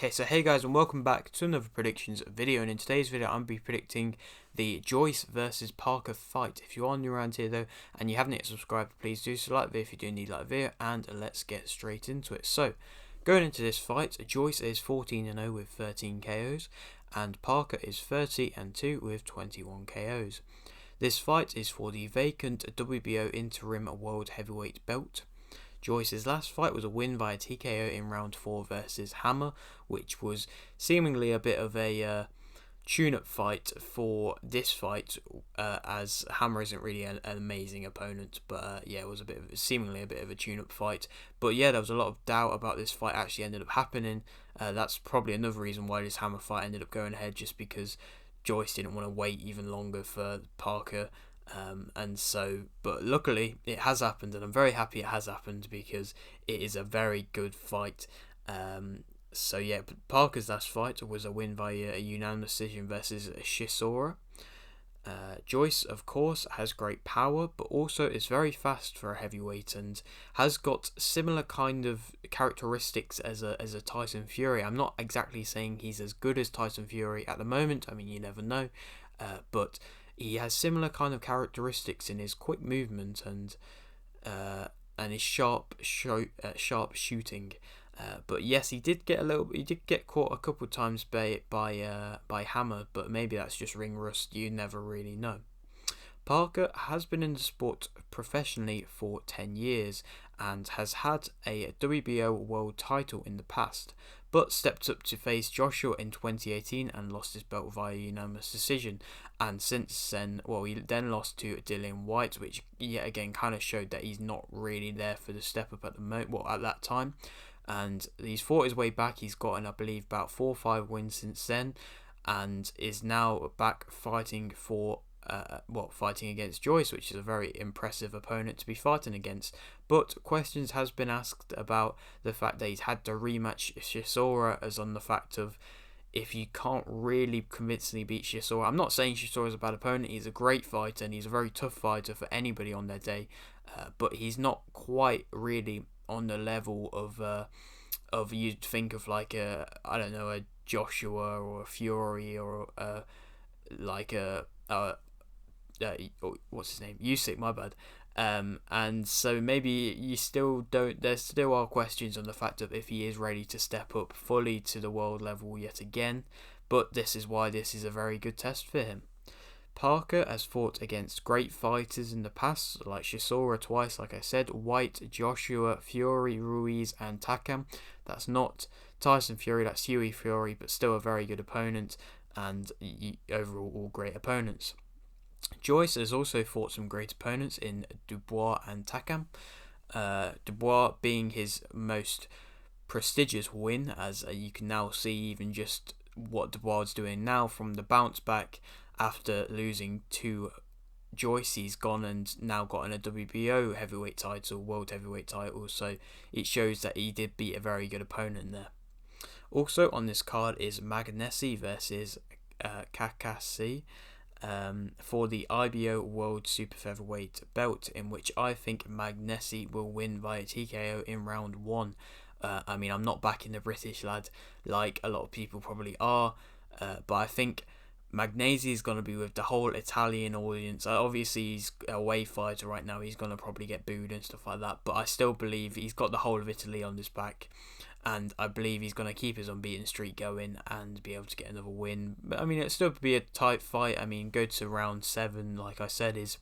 Okay, so hey guys, and welcome back to another predictions video. And in today's video, I'm be predicting the Joyce versus Parker fight. If you are new around here though, and you haven't yet subscribed, please do so. Like the video if you do need like the video, and let's get straight into it. So, going into this fight, Joyce is 14-0 with 13 KOs, and Parker is 30-2 with 21 KOs. This fight is for the vacant WBO Interim World Heavyweight belt. Joyce's last fight was a win via TKO in round 4 versus Hammer, which was seemingly a bit of a tune-up fight for this fight, as Hammer isn't really an amazing opponent. But yeah, it was seemingly a bit of a tune-up fight. But yeah, there was a lot of doubt about this fight actually ended up happening. That's probably another reason why this Hammer fight ended up going ahead, just because Joyce didn't want to wait even longer for Parker. But luckily it has happened, and I'm very happy it has happened because it is a very good fight. So yeah, Parker's last fight was a win via a unanimous decision versus Chisora. Joyce, of course, has great power, but also is very fast for a heavyweight and has got similar kind of characteristics as a Tyson Fury. I'm not exactly saying he's as good as Tyson Fury at the moment. I mean, you never know, but he has similar kind of characteristics in his quick movement and his sharp shooting. But yes, he did get caught a couple of times by Hammer, but maybe that's just ring rust. You never really know. Parker has been in the sport professionally for 10 years and has had a WBO world title in the past, but stepped up to face Joshua in 2018 and lost his belt via unanimous decision. And since then, he then lost to Dillian Whyte, which yet again kind of showed that he's not really there for the step up at the moment. At that time, and he's fought his way back. He's gotten, I believe, about 4 or 5 wins since then, and is now back fighting for. Fighting against Joyce, which is a very impressive opponent to be fighting against. But questions has been asked about the fact that he's had to rematch Chisora, as on the fact of if you can't really convincingly beat Chisora. I'm not saying Chisora is a bad opponent. He's a great fighter and he's a very tough fighter for anybody on their day, but he's not quite really on the level of you'd think of like a Joshua or a Fury or what's his name? Usyk, my bad. And so maybe you still don't. There still are questions on the fact of if he is ready to step up fully to the world level yet again. But this is why this is a very good test for him. Parker has fought against great fighters in the past, like Chisora twice, like I said, Whyte, Joshua, Fury, Ruiz, and Takam. That's not Tyson Fury, that's Hughie Fury, but still a very good opponent, and overall all great opponents. Joyce has also fought some great opponents in Dubois and Takam. Dubois being his most prestigious win, as you can now see even just what Dubois is doing now from the bounce back after losing to Joyce. He's gone and now gotten a WBO heavyweight title, world heavyweight title, so it shows that he did beat a very good opponent there. Also on this card is Magnesi versus Kakasi. For the IBO World Super Featherweight belt, in which I think Magnesi will win via TKO in round 1. I mean, I'm not backing the British lad like a lot of people probably are, but I think Magnesi is going to be with the whole Italian audience. Obviously, he's a away fighter right now. He's going to probably get booed and stuff like that, but I still believe he's got the whole of Italy on his back. And I believe he's going to keep his unbeaten streak going and be able to get another win. But I mean, it'll still be a tight fight. I mean, go to round 7, like I said, is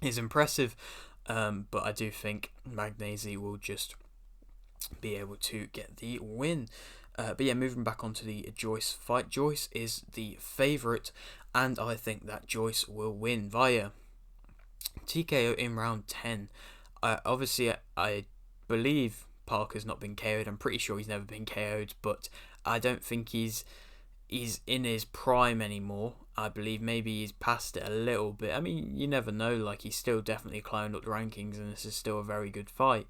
impressive. But I do think Magnesi will just be able to get the win. But yeah, moving back onto the Joyce fight. Joyce is the favourite, and I think that Joyce will win via TKO in round 10. Obviously, I believe Parker's not been KO'd. I'm pretty sure he's never been KO'd, but I don't think he's in his prime anymore. I believe maybe he's past it a little bit. I mean, you never know. Like, he's still definitely climbed up the rankings, and this is still a very good fight.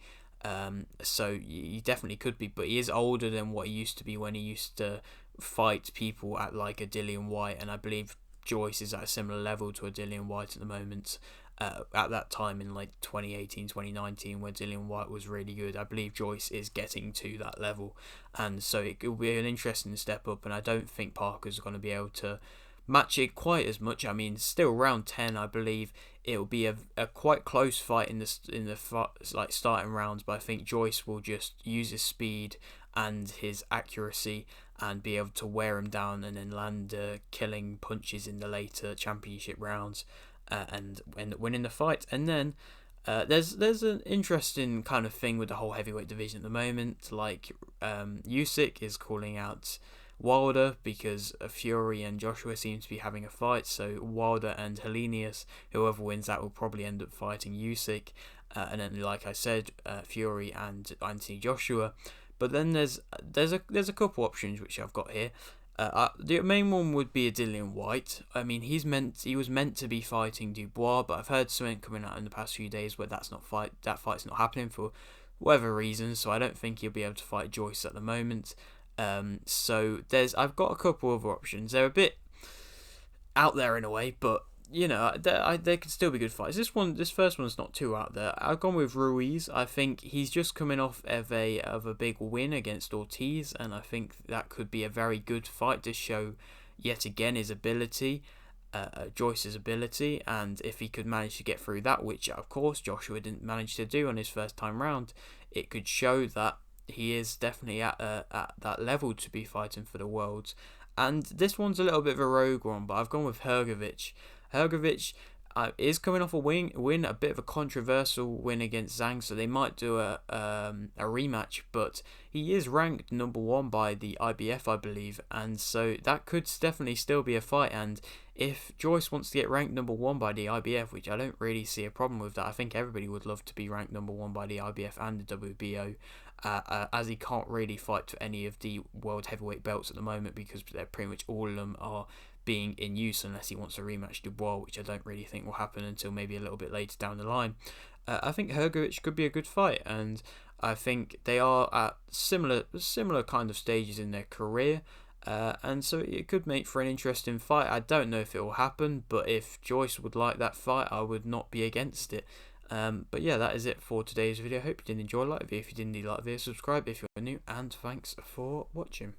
So he definitely could be, but he is older than what he used to be when he used to fight people at like a Dillian Whyte, and I believe Joyce is at a similar level to a Dillian Whyte at the moment. at that time in like 2018, 2019, where Dillian Whyte was really good. I believe Joyce is getting to that level, and so it will be an interesting step up. And I don't think Parker's going to be able to match it quite as much. I mean, still round 10, I believe it'll be a quite close fight in the like starting rounds. But I think Joyce will just use his speed and his accuracy and be able to wear him down and then land killing punches in the later championship rounds, and end up winning the fight. And then there's an interesting kind of thing with the whole heavyweight division at the moment. Like Usyk is calling out Wilder because Fury and Joshua seem to be having a fight. So Wilder and Helenius, whoever wins that, will probably end up fighting Usyk. And then, like I said, Fury and Anthony Joshua. But then there's a couple options which I've got here. The main one would be a Dillian Whyte. I mean, he was meant to be fighting Dubois, but I've heard something coming out in the past few days where that fight's not happening for whatever reason. So I don't think he'll be able to fight Joyce at the moment. So I've got a couple of options. They're a bit out there in a way, but you know, they could still be good fights. This first one's not too out there. I've gone with Ruiz. I think he's just coming off of a big win against Ortiz, and I think that could be a very good fight to show yet again his ability, Joyce's ability, and if he could manage to get through that, which of course Joshua didn't manage to do on his first time round, it could show that he is definitely at that level to be fighting for the worlds. And this one's a little bit of a rogue one, but I've gone with Hrgović. Hrgović is coming off a win, a bit of a controversial win against Zhang, so they might do a rematch, but he is ranked number 1 by the IBF, I believe, and so that could definitely still be a fight. And if Joyce wants to get ranked number 1 by the IBF, which I don't really see a problem with that, I think everybody would love to be ranked number 1 by the IBF and the WBO, as he can't really fight for any of the world heavyweight belts at the moment because they're pretty much all of them are being in use unless he wants to rematch Dubois, which I don't really think will happen until maybe a little bit later down the line. I think Hrgović could be a good fight, and I think they are at similar kind of stages in their career, and so it could make for an interesting fight. I don't know if it will happen, but if Joyce would like that fight, I would not be against it. But yeah, that is it for today's video. I hope you did enjoy. Like the video if you didn't, like the video, subscribe if you're new, and thanks for watching.